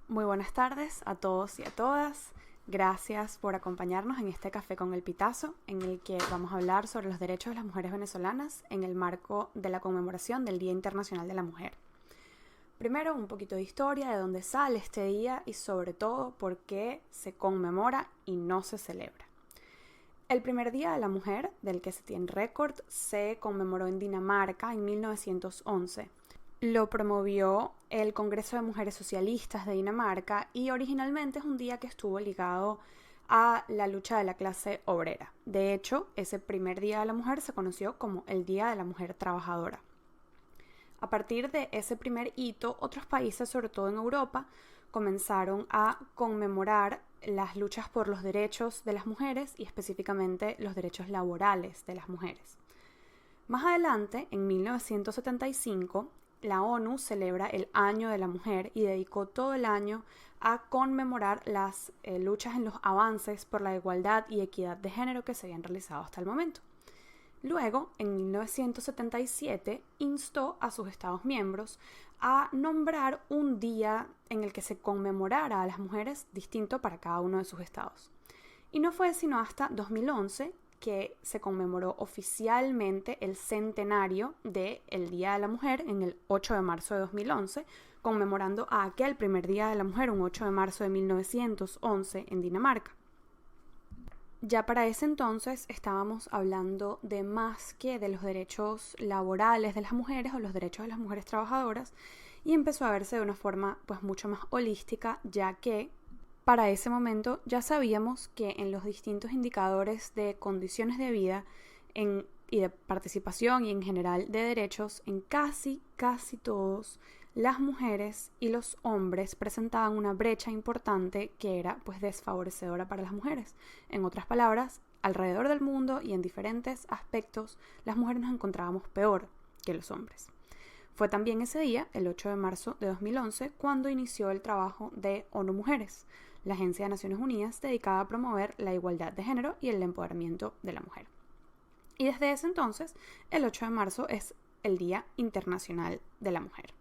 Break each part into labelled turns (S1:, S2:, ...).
S1: Muy buenas tardes a todos y a todas. Gracias por acompañarnos en este Café con el Pitazo, en el que vamos a hablar sobre los derechos de las mujeres venezolanas en el marco de la conmemoración del Día Internacional de la Mujer. Primero, un poquito de historia de dónde sale este día y sobre todo por qué se conmemora y no se celebra. El primer Día de la Mujer, del que se tiene récord, se conmemoró en Dinamarca en 1911. Lo promovió el Congreso de Mujeres Socialistas de Dinamarca y originalmente es un día que estuvo ligado a la lucha de la clase obrera. De hecho, ese primer Día de la Mujer se conoció como el Día de la Mujer Trabajadora. A partir de ese primer hito, otros países, sobre todo en Europa, comenzaron a conmemorar las luchas por los derechos de las mujeres y específicamente los derechos laborales de las mujeres. Más adelante, en 1975, la ONU celebra el Año de la Mujer y dedicó todo el año a conmemorar las luchas en los avances por la igualdad y equidad de género que se habían realizado hasta el momento. Luego, en 1977, instó a sus Estados miembros a nombrar un día en el que se conmemorara a las mujeres distinto para cada uno de sus estados. Y no fue sino hasta 2011 que se conmemoró oficialmente el centenario del Día de la Mujer en el 8 de marzo de 2011, conmemorando a aquel primer Día de la Mujer, un 8 de marzo de 1911 en Dinamarca. Ya para ese entonces estábamos hablando de más que de los derechos laborales de las mujeres o los derechos de las mujeres trabajadoras y empezó a verse de una forma mucho más holística, ya que para ese momento ya sabíamos que en los distintos indicadores de condiciones de vida y de participación y en general de derechos, en casi todos, las mujeres y los hombres presentaban una brecha importante que era desfavorecedora para las mujeres. En otras palabras, alrededor del mundo y en diferentes aspectos, las mujeres nos encontrábamos peor que los hombres. Fue también ese día, el 8 de marzo de 2011, cuando inició el trabajo de ONU Mujeres, la Agencia de Naciones Unidas dedicada a promover la igualdad de género y el empoderamiento de la mujer. Y desde ese entonces, el 8 de marzo es el Día Internacional de la Mujer.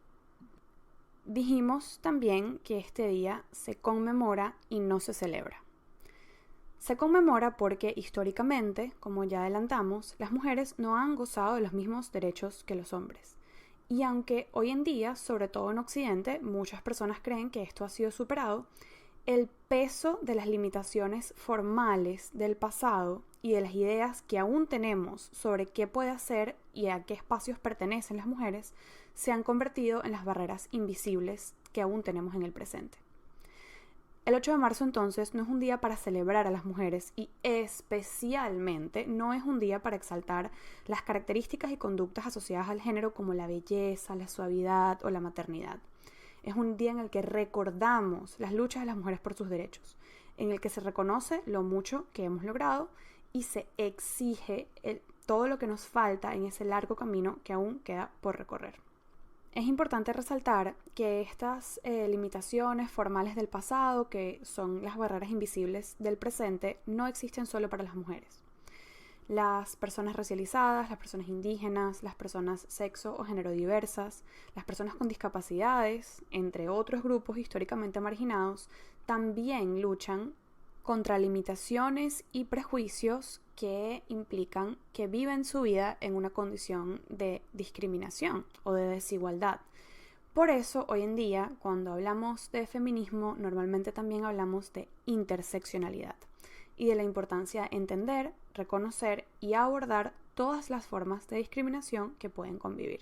S1: Dijimos también que este día se conmemora y no se celebra. Se conmemora porque históricamente, como ya adelantamos, las mujeres no han gozado de los mismos derechos que los hombres. Y aunque hoy en día, sobre todo en Occidente, muchas personas creen que esto ha sido superado, el peso de las limitaciones formales del pasado y de las ideas que aún tenemos sobre qué puede hacer y a qué espacios pertenecen las mujeres se han convertido en las barreras invisibles que aún tenemos en el presente. El 8 de marzo entonces no es un día para celebrar a las mujeres y especialmente no es un día para exaltar las características y conductas asociadas al género como la belleza, la suavidad o la maternidad. Es un día en el que recordamos las luchas de las mujeres por sus derechos, en el que se reconoce lo mucho que hemos logrado y se exige todo lo que nos falta en ese largo camino que aún queda por recorrer. Es importante resaltar que estas limitaciones formales del pasado, que son las barreras invisibles del presente, no existen solo para las mujeres. Las personas racializadas, las personas indígenas, las personas sexo o género diversas, las personas con discapacidades, entre otros grupos históricamente marginados, también luchan contra limitaciones y prejuicios que implican que viven su vida en una condición de discriminación o de desigualdad. Por eso, hoy en día, cuando hablamos de feminismo, normalmente también hablamos de interseccionalidad y de la importancia de entender, reconocer y abordar todas las formas de discriminación que pueden convivir.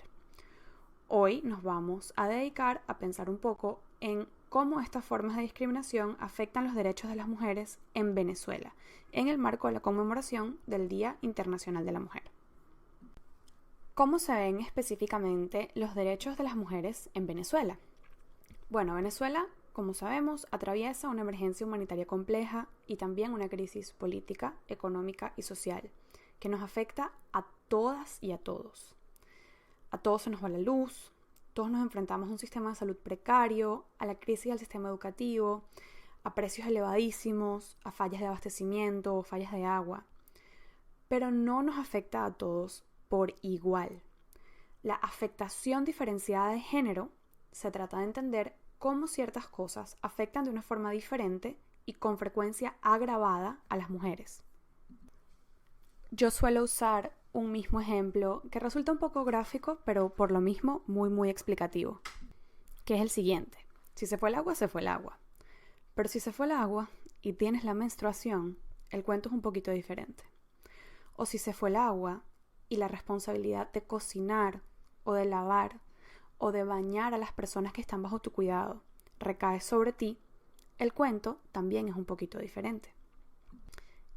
S1: Hoy nos vamos a dedicar a pensar un poco en cómo estas formas de discriminación afectan los derechos de las mujeres en Venezuela, en el marco de la conmemoración del Día Internacional de la Mujer. ¿Cómo se ven específicamente los derechos de las mujeres en Venezuela? Bueno, Venezuela, como sabemos, atraviesa una emergencia humanitaria compleja y también una crisis política, económica y social que nos afecta a todas y a todos. A todos se nos va la luz, todos nos enfrentamos a un sistema de salud precario, a la crisis del sistema educativo, a precios elevadísimos, a fallas de abastecimiento, fallas de agua. Pero no nos afecta a todos por igual. La afectación diferenciada de género se trata de entender cómo ciertas cosas afectan de una forma diferente y con frecuencia agravada a las mujeres. Yo suelo usar un mismo ejemplo que resulta un poco gráfico, pero por lo mismo muy explicativo, que es el siguiente. Si se fue el agua, se fue el agua. Pero si se fue el agua y tienes la menstruación, el cuento es un poquito diferente. O si se fue el agua y la responsabilidad de cocinar o de lavar o de bañar a las personas que están bajo tu cuidado recae sobre ti, el cuento también es un poquito diferente.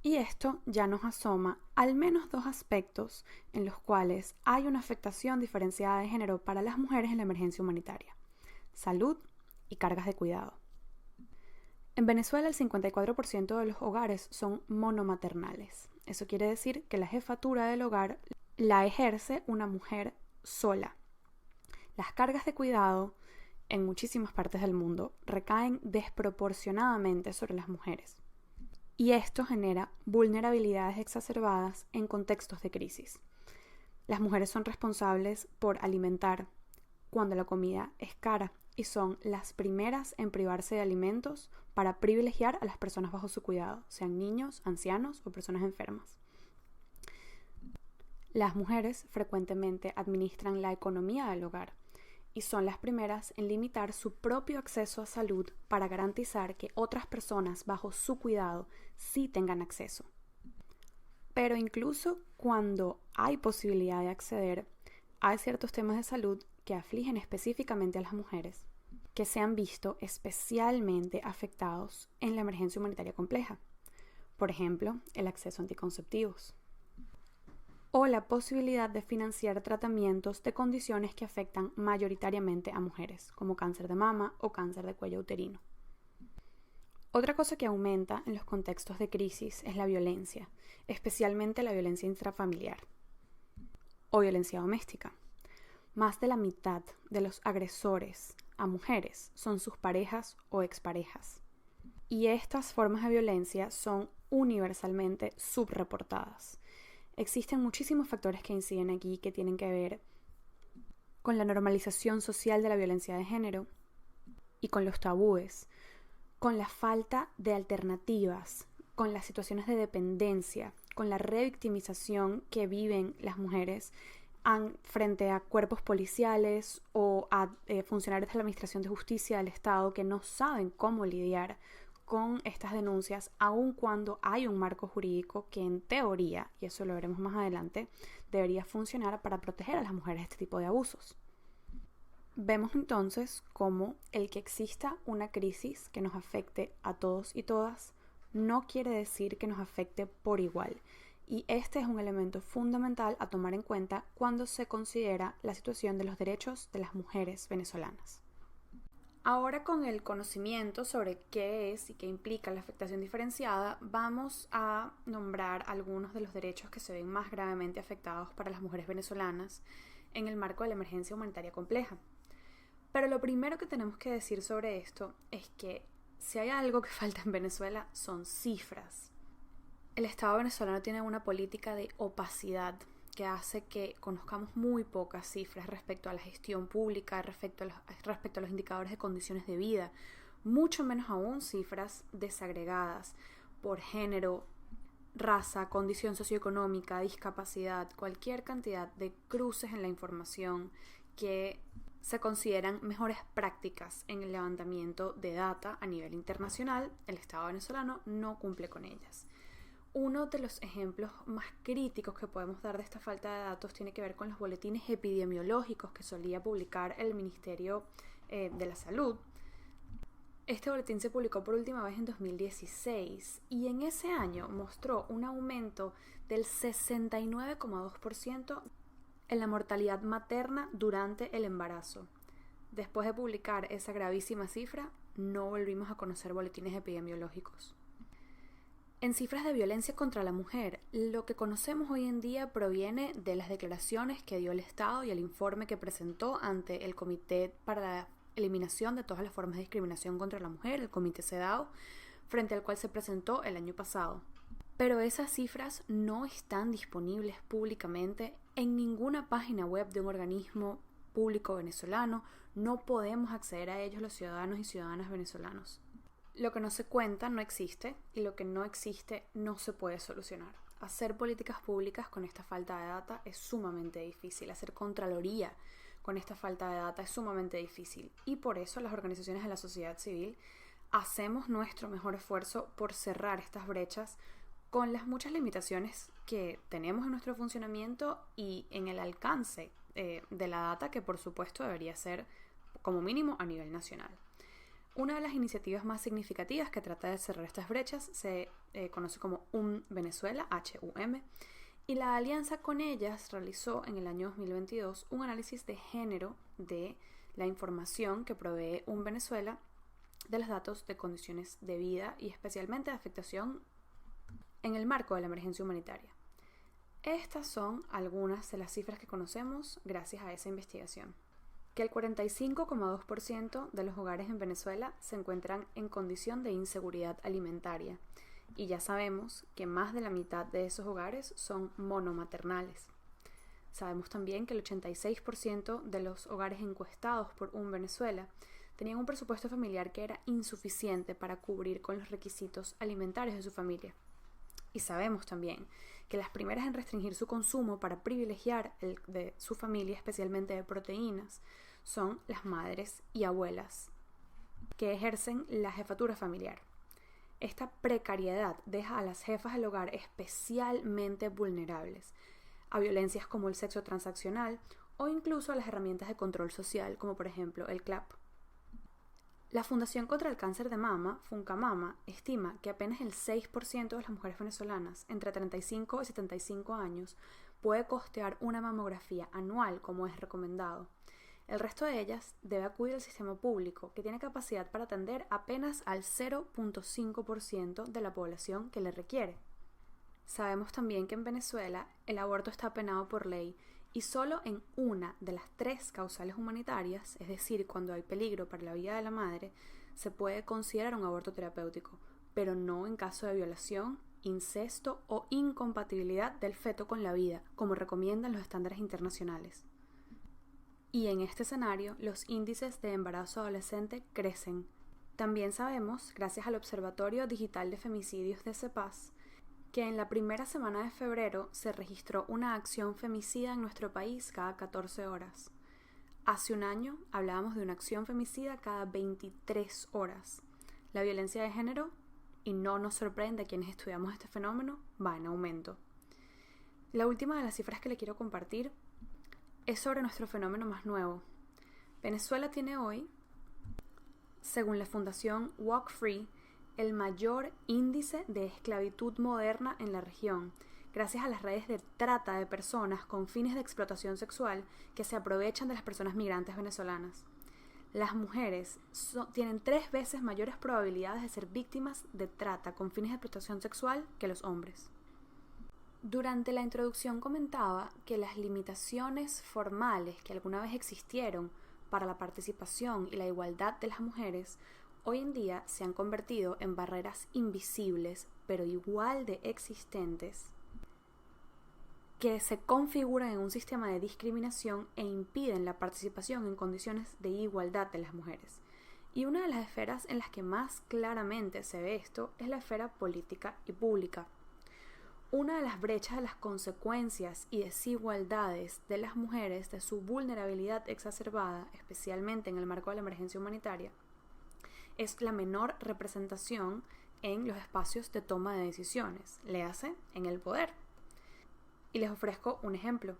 S1: Y esto ya nos asoma al menos dos aspectos en los cuales hay una afectación diferenciada de género para las mujeres en la emergencia humanitaria: salud y cargas de cuidado. En Venezuela el 54% de los hogares son monomaternales. Eso quiere decir que la jefatura del hogar la ejerce una mujer sola. Las cargas de cuidado en muchísimas partes del mundo recaen desproporcionadamente sobre las mujeres. Y esto genera vulnerabilidades exacerbadas en contextos de crisis. Las mujeres son responsables por alimentar cuando la comida es cara y son las primeras en privarse de alimentos para privilegiar a las personas bajo su cuidado, sean niños, ancianos o personas enfermas. Las mujeres frecuentemente administran la economía del hogar y son las primeras en limitar su propio acceso a salud para garantizar que otras personas bajo su cuidado sí tengan acceso. Pero incluso cuando hay posibilidad de acceder, hay ciertos temas de salud que afligen específicamente a las mujeres, que se han visto especialmente afectados en la emergencia humanitaria compleja. Por ejemplo, el acceso a anticonceptivos o la posibilidad de financiar tratamientos de condiciones que afectan mayoritariamente a mujeres, como cáncer de mama o cáncer de cuello uterino. Otra cosa que aumenta en los contextos de crisis es la violencia, especialmente la violencia intrafamiliar o violencia doméstica. Más de la mitad de los agresores a mujeres son sus parejas o exparejas. Y estas formas de violencia son universalmente subreportadas. Existen muchísimos factores que inciden aquí que tienen que ver con la normalización social de la violencia de género y con los tabúes, con la falta de alternativas, con las situaciones de dependencia, con la revictimización que viven las mujeres frente a cuerpos policiales o a funcionarios de la Administración de Justicia del Estado que no saben cómo lidiar con estas denuncias, aun cuando hay un marco jurídico que en teoría, y eso lo veremos más adelante, debería funcionar para proteger a las mujeres de este tipo de abusos. Vemos entonces cómo el que exista una crisis que nos afecte a todos y todas no quiere decir que nos afecte por igual. Y este es un elemento fundamental a tomar en cuenta cuando se considera la situación de los derechos de las mujeres venezolanas. Ahora, con el conocimiento sobre qué es y qué implica la afectación diferenciada, vamos a nombrar algunos de los derechos que se ven más gravemente afectados para las mujeres venezolanas en el marco de la emergencia humanitaria compleja. Pero lo primero que tenemos que decir sobre esto es que si hay algo que falta en Venezuela son cifras. El Estado venezolano tiene una política de opacidad que hace que conozcamos muy pocas cifras respecto a la gestión pública, respecto a los indicadores de condiciones de vida, mucho menos aún cifras desagregadas por género, raza, condición socioeconómica, discapacidad, cualquier cantidad de cruces en la información que se consideran mejores prácticas en el levantamiento de data a nivel internacional. El Estado venezolano no cumple con ellas. Uno de los ejemplos más críticos que podemos dar de esta falta de datos tiene que ver con los boletines epidemiológicos que solía publicar el Ministerio de la Salud. Este boletín se publicó por última vez en 2016 y en ese año mostró un aumento del 69,2% en la mortalidad materna durante el embarazo. Después de publicar esa gravísima cifra, no volvimos a conocer boletines epidemiológicos. En cifras de violencia contra la mujer, lo que conocemos hoy en día proviene de las declaraciones que dio el Estado y el informe que presentó ante el Comité para la Eliminación de todas las formas de discriminación contra la mujer, el Comité CEDAW, frente al cual se presentó el año pasado. Pero esas cifras no están disponibles públicamente en ninguna página web de un organismo público venezolano, No podemos acceder a ellos los ciudadanos y ciudadanas venezolanos. Lo que no se cuenta no existe y lo que no existe no se puede solucionar. Hacer políticas públicas con esta falta de data es sumamente difícil. Hacer contraloría con esta falta de data es sumamente difícil. Y por eso las organizaciones de la sociedad civil hacemos nuestro mejor esfuerzo por cerrar estas brechas con las muchas limitaciones que tenemos en nuestro funcionamiento y en el alcance de la data, que por supuesto debería ser como mínimo a nivel nacional. Una de las iniciativas más significativas que trata de cerrar estas brechas se conoce como Venezuela, HUM, y la alianza con ellas realizó en el año 2022 un análisis de género de la información que provee Venezuela de los datos de condiciones de vida y especialmente de afectación en el marco de la emergencia humanitaria. Estas son algunas de las cifras que conocemos gracias a esa investigación. Que el 45,2% de los hogares en Venezuela se encuentran en condición de inseguridad alimentaria y ya sabemos que más de la mitad de esos hogares son monomaternales. Sabemos también que el 86% de los hogares encuestados por Venezuela tenían un presupuesto familiar que era insuficiente para cubrir con los requisitos alimentarios de su familia. Y sabemos también que las primeras en restringir su consumo para privilegiar el de su familia, especialmente de proteínas, son las madres y abuelas que ejercen la jefatura familiar. Esta precariedad deja a las jefas del hogar especialmente vulnerables a violencias como el sexo transaccional o incluso a las herramientas de control social, como por ejemplo el CLAP. La Fundación contra el Cáncer de Mama, Funcamama, estima que apenas el 6% de las mujeres venezolanas entre 35 y 75 años puede costear una mamografía anual como es recomendado. El resto de ellas debe acudir al sistema público, que tiene capacidad para atender apenas al 0.5% de la población que le requiere. Sabemos también que en Venezuela el aborto está penado por ley y solo en una de las 3 causales humanitarias, es decir, cuando hay peligro para la vida de la madre, se puede considerar un aborto terapéutico, pero no en caso de violación, incesto o incompatibilidad del feto con la vida, como recomiendan los estándares internacionales. Y en este escenario, los índices de embarazo adolescente crecen. También sabemos, gracias al Observatorio Digital de Femicidios de CEPAS, que en la primera semana de febrero se registró una acción femicida en nuestro país cada 14 horas. Hace un año hablábamos de una acción femicida cada 23 horas. La violencia de género, y no nos sorprende a quienes estudiamos este fenómeno, va en aumento. La última de las cifras que le quiero compartir es sobre nuestro fenómeno más nuevo. Venezuela tiene hoy, según la Fundación Walk Free, el mayor índice de esclavitud moderna en la región, gracias a las redes de trata de personas con fines de explotación sexual que se aprovechan de las personas migrantes venezolanas. Las mujeres tienen 3 veces mayores probabilidades de ser víctimas de trata con fines de explotación sexual que los hombres. Durante la introducción comentaba que las limitaciones formales que alguna vez existieron para la participación y la igualdad de las mujeres hoy en día se han convertido en barreras invisibles, pero igual de existentes, que se configuran en un sistema de discriminación e impiden la participación en condiciones de igualdad de las mujeres. Y una de las esferas en las que más claramente se ve esto es la esfera política y pública. Una de las brechas de las consecuencias y desigualdades de las mujeres, de su vulnerabilidad exacerbada, especialmente en el marco de la emergencia humanitaria, es la menor representación en los espacios de toma de decisiones, léase en el poder. Y les ofrezco un ejemplo.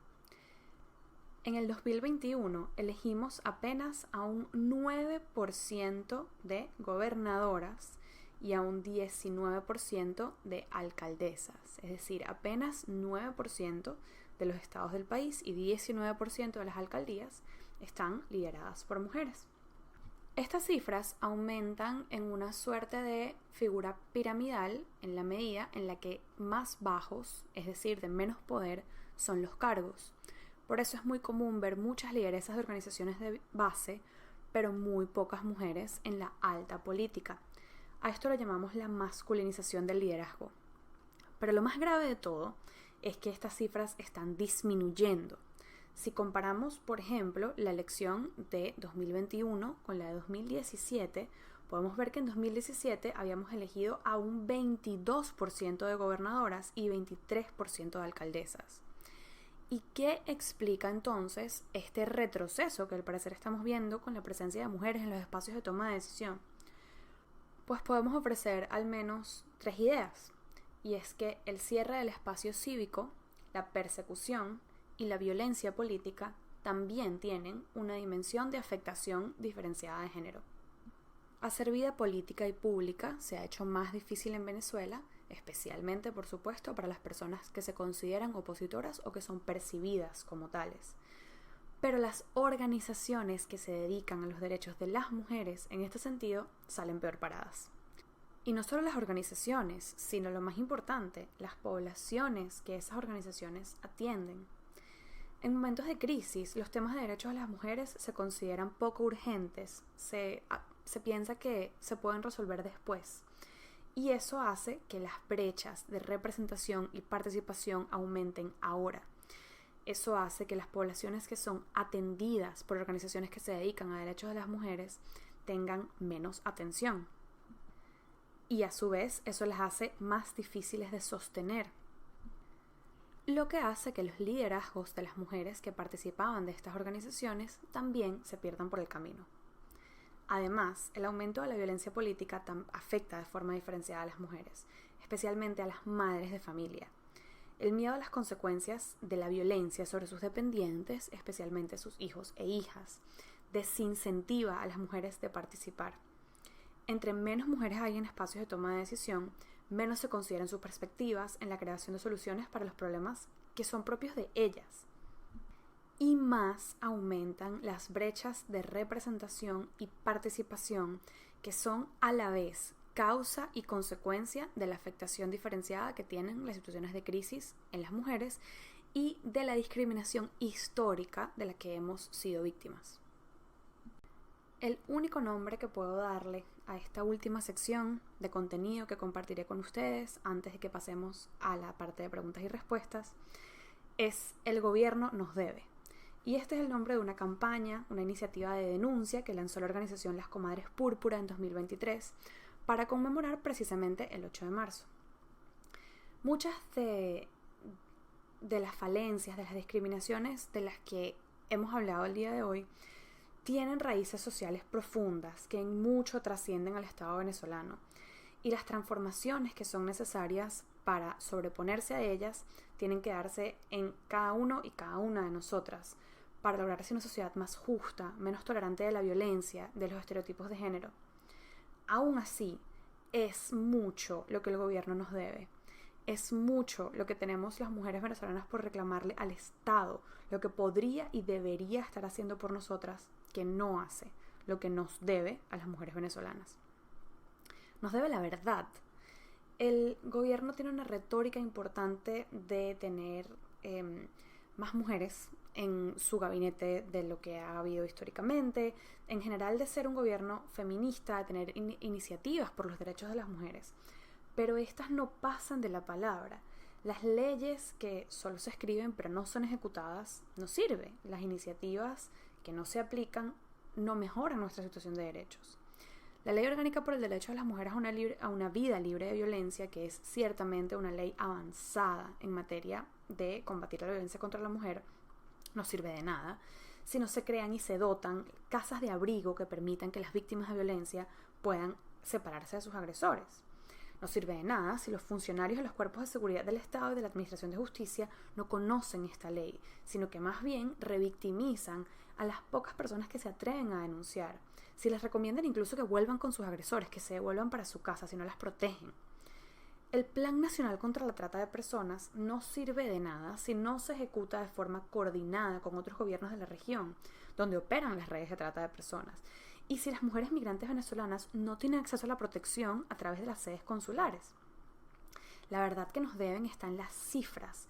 S1: En el 2021 elegimos apenas a un 9% de gobernadoras y a un 19% de alcaldesas, es decir, apenas 9% de los estados del país y 19% de las alcaldías están lideradas por mujeres. Estas cifras aumentan en una suerte de figura piramidal en la medida en la que más bajos, es decir, de menos poder, son los cargos. Por eso es muy común ver muchas lideresas de organizaciones de base, pero muy pocas mujeres en la alta política. A esto lo llamamos la masculinización del liderazgo. Pero lo más grave de todo es que estas cifras están disminuyendo. Si comparamos, por ejemplo, la elección de 2021 con la de 2017, podemos ver que en 2017 habíamos elegido a un 22% de gobernadoras y 23% de alcaldesas. ¿Y qué explica entonces este retroceso que al parecer estamos viendo con la presencia de mujeres en los espacios de toma de decisión? Pues podemos ofrecer al menos 3 ideas. Y es que el cierre del espacio cívico, la persecución y la violencia política también tienen una dimensión de afectación diferenciada de género. Hacer vida política y pública se ha hecho más difícil en Venezuela, especialmente, por supuesto, para las personas que se consideran opositoras o que son percibidas como tales. Pero las organizaciones que se dedican a los derechos de las mujeres en este sentido salen peor paradas. Y no solo las organizaciones, sino lo más importante, las poblaciones que esas organizaciones atienden. En momentos de crisis, los temas de derechos de las mujeres se consideran poco urgentes, se piensa que se pueden resolver después. Y eso hace que las brechas de representación y participación aumenten ahora. Eso hace que las poblaciones que son atendidas por organizaciones que se dedican a derechos de las mujeres tengan menos atención. Y a su vez, eso las hace más difíciles de sostener. Lo que hace que los liderazgos de las mujeres que participaban de estas organizaciones también se pierdan por el camino. Además, el aumento de la violencia política afecta de forma diferenciada a las mujeres, especialmente a las madres de familia. El miedo a las consecuencias de la violencia sobre sus dependientes, especialmente sus hijos e hijas, desincentiva a las mujeres de participar. Entre menos mujeres hay en espacios de toma de decisión, menos se consideran sus perspectivas en la creación de soluciones para los problemas que son propios de ellas. Y más aumentan las brechas de representación y participación que son a la vez causa y consecuencia de la afectación diferenciada que tienen las situaciones de crisis en las mujeres y de la discriminación histórica de la que hemos sido víctimas. El único nombre que puedo darle a esta última sección de contenido que compartiré con ustedes antes de que pasemos a la parte de preguntas y respuestas es El gobierno nos debe. Y este es el nombre de una campaña, una iniciativa de denuncia que lanzó la organización Las Comadres Púrpura en 2023 para conmemorar precisamente el 8 de marzo. Muchas de las falencias, de las discriminaciones de las que hemos hablado el día de hoy, tienen raíces sociales profundas que en mucho trascienden al Estado venezolano, y las transformaciones que son necesarias para sobreponerse a ellas tienen que darse en cada uno y cada una de nosotras para lograr una sociedad más justa, menos tolerante de la violencia, de los estereotipos de género. Aún así, es mucho lo que el gobierno nos debe. Es mucho lo que tenemos las mujeres venezolanas por reclamarle al Estado, lo que podría y debería estar haciendo por nosotras, que no hace, lo que nos debe a las mujeres venezolanas. Nos debe la verdad. El gobierno tiene una retórica importante de tener más mujeres en su gabinete de lo que ha habido históricamente, en general de ser un gobierno feminista, de tener iniciativas por los derechos de las mujeres. Pero estas no pasan de la palabra. Las leyes que solo se escriben pero no son ejecutadas no sirven. Las iniciativas que no se aplican no mejoran nuestra situación de derechos. La Ley Orgánica por el Derecho de las Mujeres a una vida libre de violencia, que es ciertamente una ley avanzada en materia de combatir la violencia contra la mujer, no sirve de nada si no se crean y se dotan casas de abrigo que permitan que las víctimas de violencia puedan separarse de sus agresores. No sirve de nada si los funcionarios de los cuerpos de seguridad del Estado y de la Administración de Justicia no conocen esta ley, sino que más bien revictimizan a las pocas personas que se atreven a denunciar. Si les recomiendan incluso que vuelvan con sus agresores, que se devuelvan para su casa si no las protegen. El Plan Nacional contra la Trata de Personas no sirve de nada si no se ejecuta de forma coordinada con otros gobiernos de la región, donde operan las redes de trata de personas. Y si las mujeres migrantes venezolanas no tienen acceso a la protección a través de las sedes consulares. La verdad que nos deben está en las cifras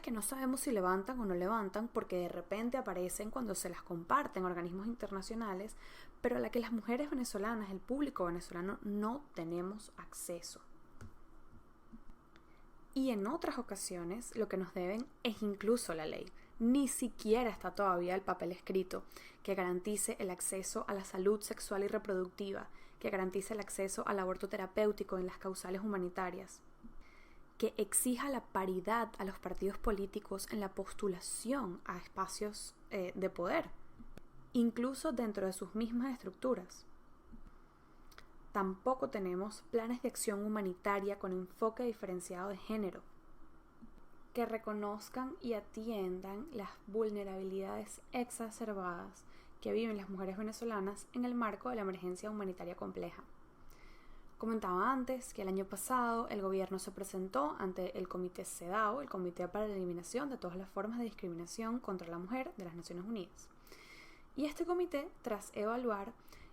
S1: que no sabemos si levantan o no levantan porque de repente aparecen cuando se las comparten organismos internacionales, pero a la que las mujeres venezolanas, el público venezolano, no tenemos acceso. Y en otras ocasiones lo que nos deben es incluso la ley. Ni siquiera está todavía el papel escrito que garantice el acceso a la salud sexual y reproductiva, que garantice el acceso al aborto terapéutico en las causales humanitarias, que exija la paridad a los partidos políticos en la postulación a espacios de poder, incluso dentro de sus mismas estructuras. Tampoco tenemos planes de acción humanitaria con enfoque diferenciado de género, que reconozcan y atiendan las vulnerabilidades exacerbadas que viven las mujeres venezolanas en el marco de la emergencia humanitaria compleja. Comentaba antes que el año pasado el gobierno se presentó ante el Comité CEDAW, el Comité para la Eliminación de todas las formas de discriminación contra la mujer de las Naciones Unidas. Y este comité, tras evaluar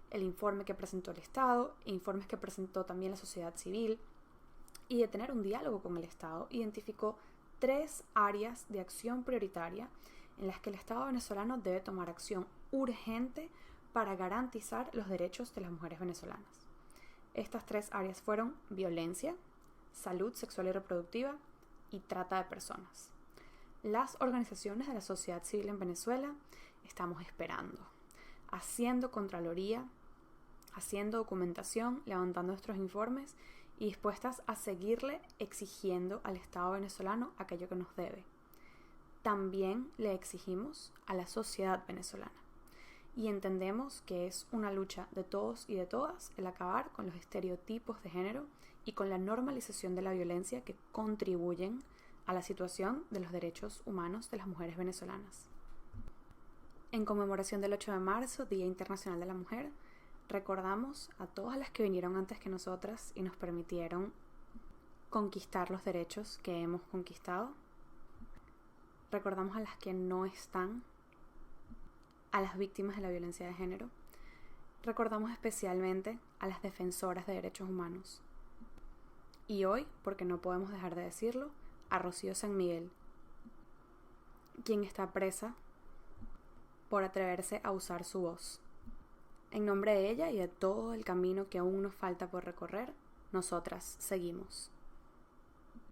S1: el informe que presentó el Estado, informes que presentó también la sociedad civil, y de tener un diálogo con el Estado, identificó 3 áreas de acción prioritaria en las que el Estado venezolano debe tomar acción urgente para garantizar los derechos de las mujeres venezolanas. Estas 3 áreas fueron violencia, salud sexual y reproductiva y trata de personas. Las organizaciones de la sociedad civil en Venezuela estamos esperando, haciendo contraloría, haciendo documentación, levantando nuestros informes y dispuestas a seguirle exigiendo al Estado venezolano aquello que nos debe. También le exigimos a la sociedad venezolana y entendemos que es una lucha de todos y de todas el acabar con los estereotipos de género y con la normalización de la violencia que contribuyen a la situación de los derechos humanos de las mujeres venezolanas. En conmemoración del 8 de marzo, Día Internacional de la Mujer, recordamos a todas las que vinieron antes que nosotras y nos permitieron conquistar los derechos que hemos conquistado. Recordamos a las que no están, a las víctimas de la violencia de género. Recordamos especialmente a las defensoras de derechos humanos. Y hoy, porque no podemos dejar de decirlo, a Rocío San Miguel, quien está presa por atreverse a usar su voz. En nombre de ella y de todo el camino que aún nos falta por recorrer, nosotras seguimos.